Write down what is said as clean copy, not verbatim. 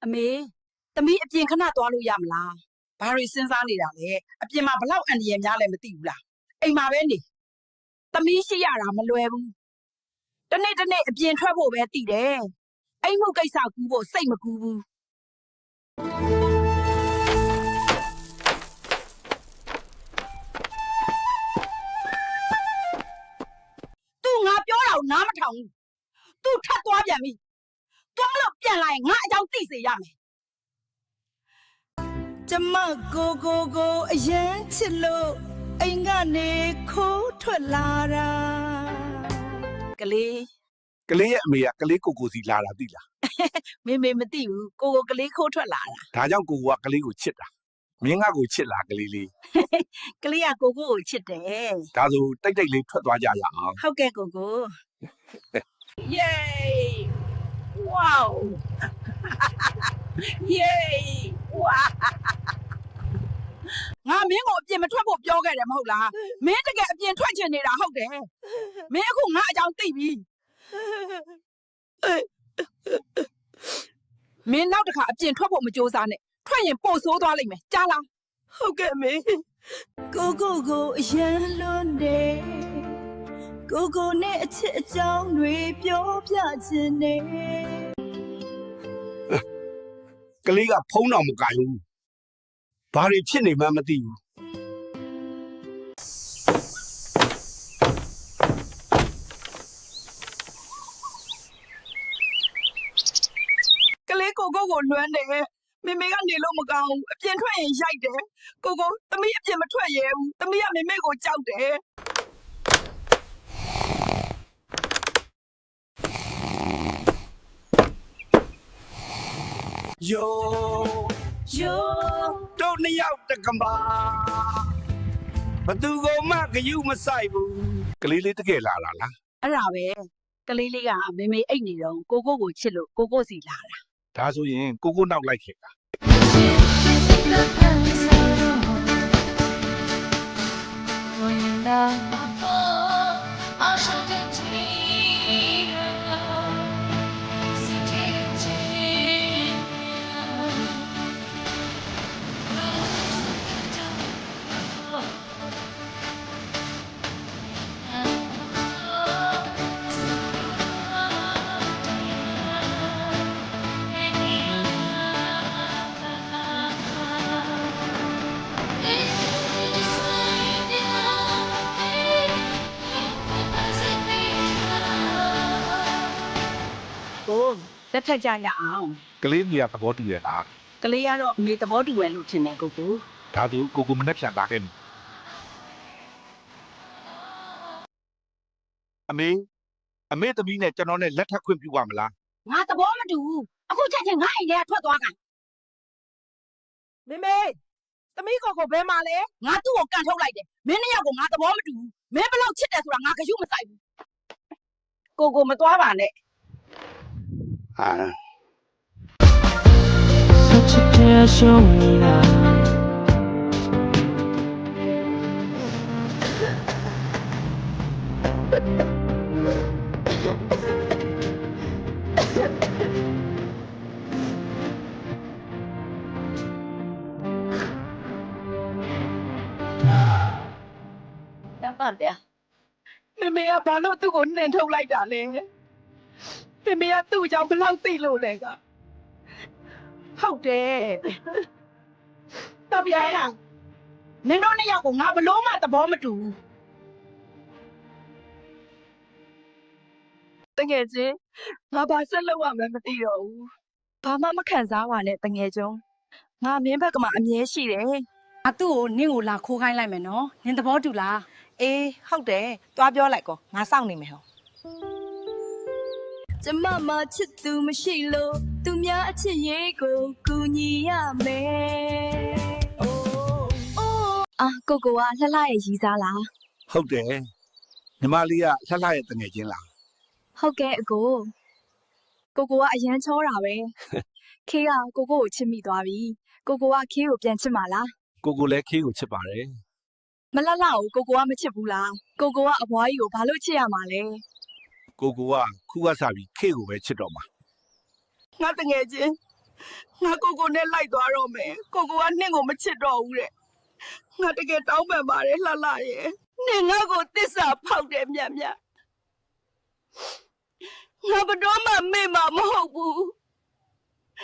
အမေသမီးအပြင်ခဏသွားလို့ရမလားဘာတွေစဉ်းစားနေတာလဲအပြင်မှာဘလောက်အန္တရာယ်များလဲမသိဘူးလားအိမ်မှာပဲနေသမီးရှိရတာမလွယ်ဘူးတနေ့တနေ့အပြင်ထွက်ဖို့ပဲတည်တယ်အိမ်မှုကိစ္စကူးဖို့စိတ်မကူးဘူးသူငါပြောတာကိုနားမထောင်ဘူးသူထပ်သွားပြန်ပြီသွားလို့ပြန်လာရင်ငါအကြောင်းသိစေရမယ်ကျမကိုအရင်ချစ်လို့အိမ်ကနေခိုးထွက်လာတာကလေးရဲ့အမေကကလေးကိုစီလာတာသိလားမေမသိဘူးကိုကလေးခိုးထွက်လာတာဒါကြောင့်ကိုကကလေးကိုချစ်တာမင်းကကိုချစ်လားကလေးလေးကလေးကကိုချစ်တယ်ဒါဆိုတိတ်လေးထွက်သွားကြရအောင်ဟုတ်ကဲ့ကိုယေ wow ယေဝါငါမင်းကိုအပြင်မထွက်ဖို့ပြောခဲ့တယ်မဟုတ်လားမင်းတကယ်အပြင်ထွက်ချင်နေတာဟုတ်တယ်မင်းအခုငါအကြောင်းသိပြီမင်းနောက်တစ်ခါအပြင်ထွက်ဖို့မကြိုးစားနဲ့ထွက်ရင်ပို့ဆိုးသွားလိမ့်မယ်ကြားလားဟုတ်ကဲ့မင်းကိုအရန်လွန်းတယ်ကိုနဲ့အချစ်အကြောင်းတွေပြောပြချင်တယ်ကလေးကဖုံးတော်မကင်ဘူးဘာတွေဖြစ်နေမှမသိဘူးကလေးကိုလွမ်းတယ်မေကနေလို့မကောင်းဘူးအပြင်ထွက်ရင်ရိုက်တယ်ကိုသမီးအပြင်မထွက်ရဲဘူးသမီးကမေကိုကြောက်တယ်ယိုတို့နှစ်ယောက်တကမာဘသူကမှဂယုမဆိုင်ဘူးကလေးလေးတကယ်လာလားအဲ့ဒါပဲကလေးလေးကမေအိတ်နေတော့ကိုချစ်လို့ကိုစီလာတာဒါဆိုရင်ကိုနောက်လိုက်ခဲ့တာလက်ထက်ကြရအောင်ကလေးကြီးကသဘောတူရလားကလေးကတော့အမေသဘောတူတယ်လို့ထင်တယ်ကိုဒါဆိုကိုမနဲ့ပြန်လာခဲ့အမေသမီးနဲ့ကျွန်တော်နဲ့လက်ထပ်ခွင့်ပြုပါမလားငါသဘောမတူဘူးအခုချက်ချင်းငါအိမ်ထဲကထွက်သွားကန်မေသမီးကိုဘယ်မှာလဲငါသူ့ကိုကန်ထုတ်လိုက်တယ်မင်းနှစ်ယောက်ကိုငါသဘောမတူဘူးမင်းဘယ်လောက်ချစ်တယ်ဆိုတာငါဂရုမစိုက်ဘူးကိုမသွားပါနဲ့Such a tear show me now. Đã bạn đấy à? Mẹ bà nó tôi cũng nên thông lại đã lên. Mẹ tôi cháu cái lâu tì lù này cả. Không thể. Tao bị ai à? Nên nó nhau của ngã bà lố mà tao bỏ mà chủ. Tao nghe chứ. Ngã bà rất lâu à mà tì rồi. Bà mà khán giả hòa này tao nghe chứ. Ngã miễn bà cầm ảm nhé xì đấy. À tụi nè ngủ là khô khai lại mày nó. Nên tao bỏ chủ là. Ê, không để. Taoပြောlại có. Ngã sau này mày hả? ကျမမချစ်သူမရှိလို့သူများအချစ်ရေးကိုကူညီရမယ်။အိုးအာကိုကလှလှရဲ့ရီစားလား။ဟုတ်တယ်။ညီမလေးကလှလှရဲ့တငယ်ချင်းလား။ဟုတ်ကဲ့အကို။ကိုကအရန်ချောတာပဲ။ခေးကကိုချစ်မိသွားပြီ။ကိုကခေးကိုပြန်ချစ်မှာလား။ကိုလည်းခေးကိုချစ်ပါတယ်။မလှလှကိုကမချစ်ဘူးလား။ကိုကအဘွားကြီးကိုဘာလို့ချစ်ရမှာလဲ။ကိုကခုကစားပြီးခေကိုပဲချစ်တော့မှာငါတငယ်ချင်း ငါကိုကိုနဲ့လိုက်သွားတော့မယ်ကိုကိုကနင့်ကိုမချစ်တော့ဘူးတဲ့ငါတကယ်တောင်းပန်ပါတယ်လှလှရဲ့နင်ငါ့ကိုတစ္ဆာဖောက်တယ်မြတ်မြတ်